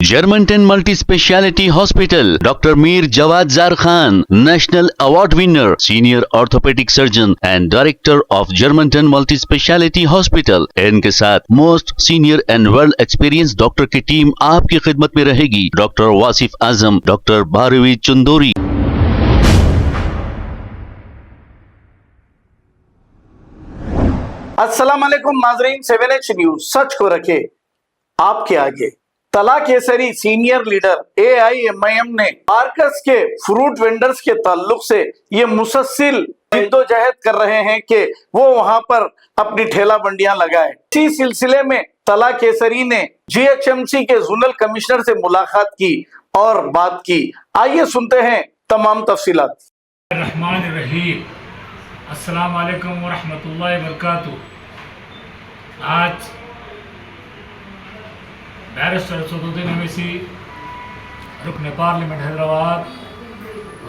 Germantown Multi Speciality Hospital, Dr. Mir Jawad Zar Khan, National Award winner, Senior Orthopedic Surgeon and Director of Germantown Multi Speciality Hospital। इनके साथ most senior and world experience doctor की team आपकी खिदमत में रहेगी। Doctor Wasif Azam, doctor Bharvi Chandori. अस्सलाम वालेकुम नाजरीन, 7H न्यूज सच को रखे आपके आगे। तला केसरी सीनियर लीडर AIMIM ने मार्कस के फ्रूट वेंडर्स के ताल्लुक से ये मुसलसल जद्दोजहद कर रहे हैं कि वो वहां पर अपनी ठेला बंडियां लगाए। इसी सिलसिले में तला केसरी ने GHMC के जोनल कमिश्नर से मुलाकात की और बात की। आइए सुनते हैं तमाम तफसीलात। रहमान रहीम, अस्सलाम वालेकुम व रहमतुल्लाहि व बरकातुहू। आज बैरिस्टर सदरुद्दीन अवैसी, रुकन पार्लियामेंट हैदराबाद,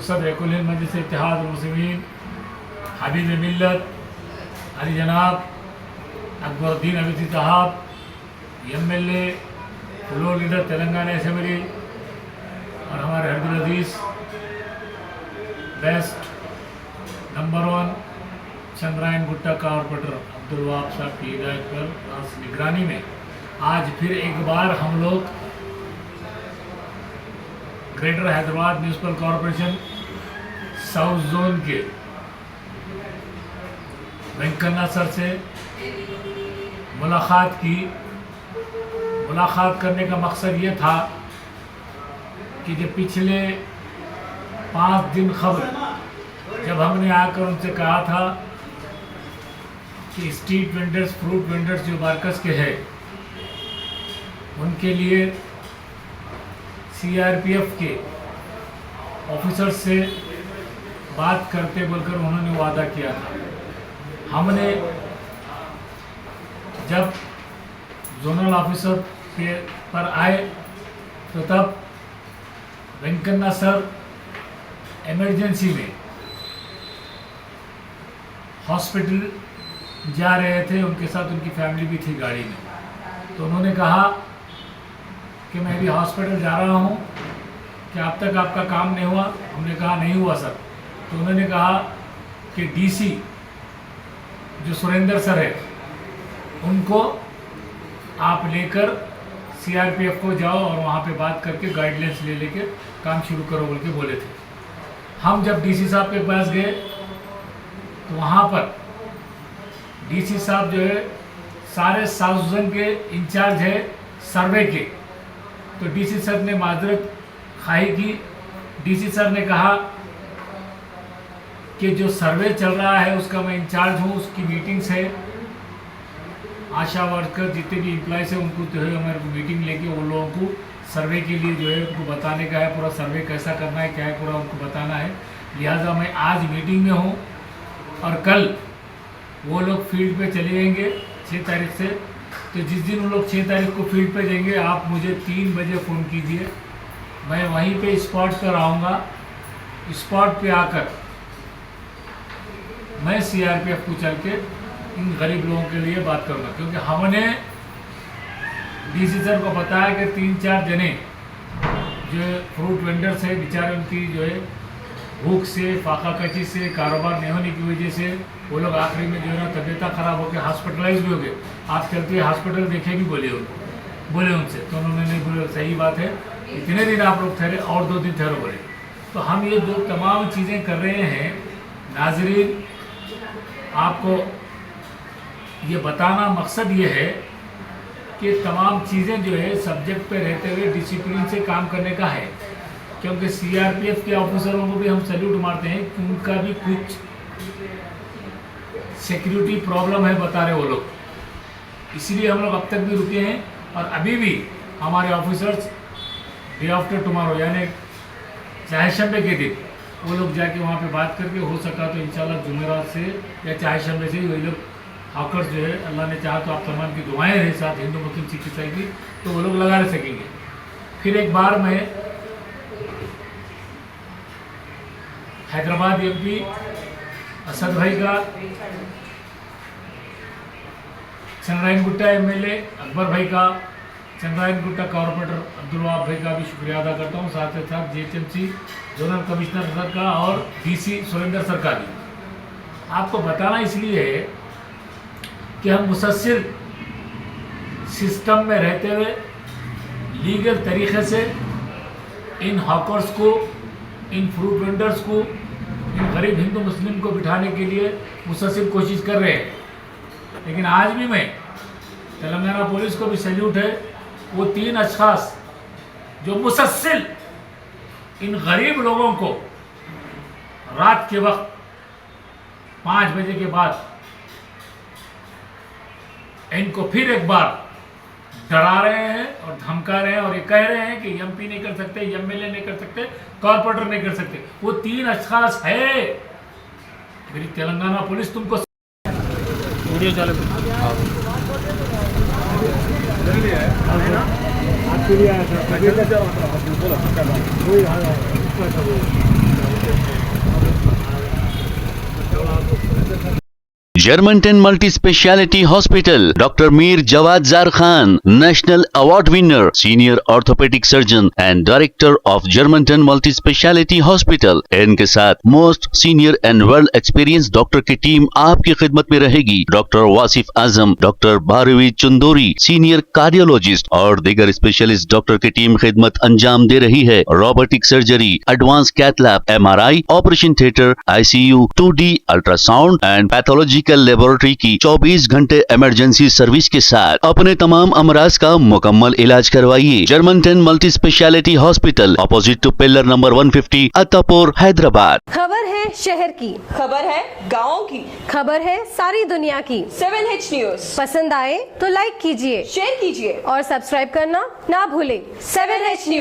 सदर कुल हिंद मजलिस इत्तेहाद मुस्लिमीन, हबीब मिल्लत अली जनाब अकबरुद्दीन अवैसी साहब, MLA floor leader Telangana assembly और हमारे हरदुल अजीज best number 1 Chandrayan Gutta corporator Abdul Wahab साहब की हिदायत पर निगरानी में आज फिर एक बार हम लोग greater Hyderabad municipal corporation south zone के वेंकन्ना सर से मुलाकात की। मुलाकात करने का मकसद ये था कि जब पिछले 5 दिन कबल जब हमने आकर उनसे कहा था कि स्ट्रीट वेंडर्स, फ्रूट वेंडर्स जो मार्कस के हैं उनके लिए CRPF के ऑफिसर से बात करते बोलकर उन्होंने वादा किया था। हमने जब जोनल ऑफिसर पर आए तो तब वेंकन्ना सर इमरजेंसी में हॉस्पिटल जा रहे थे, उनके साथ उनकी फैमिली भी थी गाड़ी में। तो उन्होंने कहा कि मैं भी हॉस्पिटल जा रहा हूँ, कि अब तक आपका काम नहीं हुआ? हमने कहा नहीं हुआ सर। तो उन्होंने कहा कि DC जो सुरेंद्र सर है उनको आप लेकर CRPF को जाओ और वहाँ पे बात करके गाइडलाइंस ले लेके काम शुरू करो बोल के बोले थे। हम जब DC साहब के पास गए तो वहाँ पर DC साहब जो है सारे साउथ जोन के इंचार्ज है सर्वे के। तो DC सर ने माजरत खाई की। DC सर ने कहा कि जो सर्वे चल रहा है उसका मैं इंचार्ज हूँ, उसकी मीटिंग्स है, आशा वर्कर जितने भी एम्प्लॉयज़ हैं उनको जो है हमारे मीटिंग लेके उन लोगों को सर्वे के लिए जो है उनको बताने का है, पूरा सर्वे कैसा करना है, क्या है, पूरा उनको बताना है। लिहाजा मैं आज मीटिंग में हूँ और कल वो लोग फील्ड पे चले जाएंगे 6 तारीख से। तो जिस दिन वो लोग 6 तारीख को फील्ड पे जाएंगे आप मुझे 3 बजे फ़ोन कीजिए, मैं वहीं पे स्पॉट पर आऊँगा। स्पॉट पे आकर मैं CRPF को चल के इन गरीब लोगों के लिए बात करूँगा, क्योंकि हमने DC सर को बताया कि 3-4 जने जो फ्रूट वेंडर्स है बेचारे, उनकी जो है भूख से, फाका कची से, कारोबार नहीं होने की वजह से वो लोग आखिरी में जो है ना तबीयत ख़राब होकर हॉस्पिटलाइज भी हो गए। आप चलते हैं हॉस्पिटल देखेगी बोले उनसे। तो उन्होंने नहीं बोले सही बात है, इतने दिन आप लोग ठहरे और 2 दिन ठहरो बोले। तो हम ये जो तमाम चीज़ें कर रहे हैं नाजरीन, आपको ये बताना मकसद ये है कि तमाम चीज़ें जो है सब्जेक्ट पे रहते हुए डिसिप्लिन से काम करने का है। क्योंकि CRPF के ऑफिसरों को भी हम सैल्यूट मारते हैं कि उनका भी कुछ सिक्योरिटी प्रॉब्लम है बता रहे वो लोग, इसलिए हम लोग अब तक भी रुके हैं। और अभी भी हमारे ऑफिसर्स डे आफ्टर टुमारो यानी चाहे शंबे के दिन वो लोग जाके वहाँ पे बात करके हो सका तो इंशाल्लाह जुमेरात से या चाहे शंबे से ही वही लोग हॉकर्स जो है, अल्लाह ने चाहा तो आप तमाम की दुआएं रहे साथ हिंदू मुस्लिम सिख ईसाई की, तो वो लोग लगा सकेंगे। फिर एक बार मैं हैदराबाद MP असद भाई का, चंद्रायन गुट्टा MLA अकबर भाई का, चंद्रायन गुट्टा कॉर्पोरेटर अब्दुल वहाब भाई का भी शुक्रिया अदा करता हूँ, साथ ही साथ जीएचएमसी जोनल कमिश्नर सर का और डीसी सुरेंद्र सर का भी। आपको बताना इसलिए है कि हम मुसलसल सिस्टम में रहते हुए लीगल तरीके से इन हॉकर्स को, इन फ्रूट वेंडर्स को, इन गरीब हिंदू मुस्लिम को बिठाने के लिए मुसलसल कोशिश कर रहे हैं। लेकिन आज भी मैं तेलंगाना पुलिस को भी सैल्यूट है, वो 3 अशखास जो मुसलसल इन गरीब लोगों को रात के वक्त 5 बजे के बाद इनको फिर एक बार डरा रहे हैं और धमका रहे हैं और ये कह रहे हैं कि एमपी नहीं कर सकते, एमएलए नहीं कर सकते, कॉर्पोरेटर नहीं कर सकते। वो 3 अशखास है। मेरी तेलंगाना पुलिस तुमको वीडियो चालू Germantown Multi Speciality Hospital, Dr. Mir Jawad Zar Khan, National Award winner, Senior Orthopedic Surgeon and Director of Germantown Multi Speciality Hospital। इनके साथ most senior and world experience doctor की टीम आपकी खिदमत में रहेगी। Doctor Wasif Azam, doctor Bharvi Chandori, senior cardiologist और दीगर specialist doctor की टीम खिदमत अंजाम दे रही है। Robotic surgery, advance cath lab, MRI, operation theatre, ICU, 2D ultrasound and pathological laboratory की 24 घंटे इमरजेंसी सर्विस के साथ अपने तमाम अमराज का मुकम्मल इलाज करवाइए। Germanten multi speciality hospital, opposite to pillar number 150, Attapur, Hyderabad. खबर है शहर की, खबर है गाँव की, खबर है सारी दुनिया की। 7H न्यूज पसंद आए तो लाइक कीजिए, शेयर कीजिए और सब्सक्राइब करना ना भूलें। 7H news.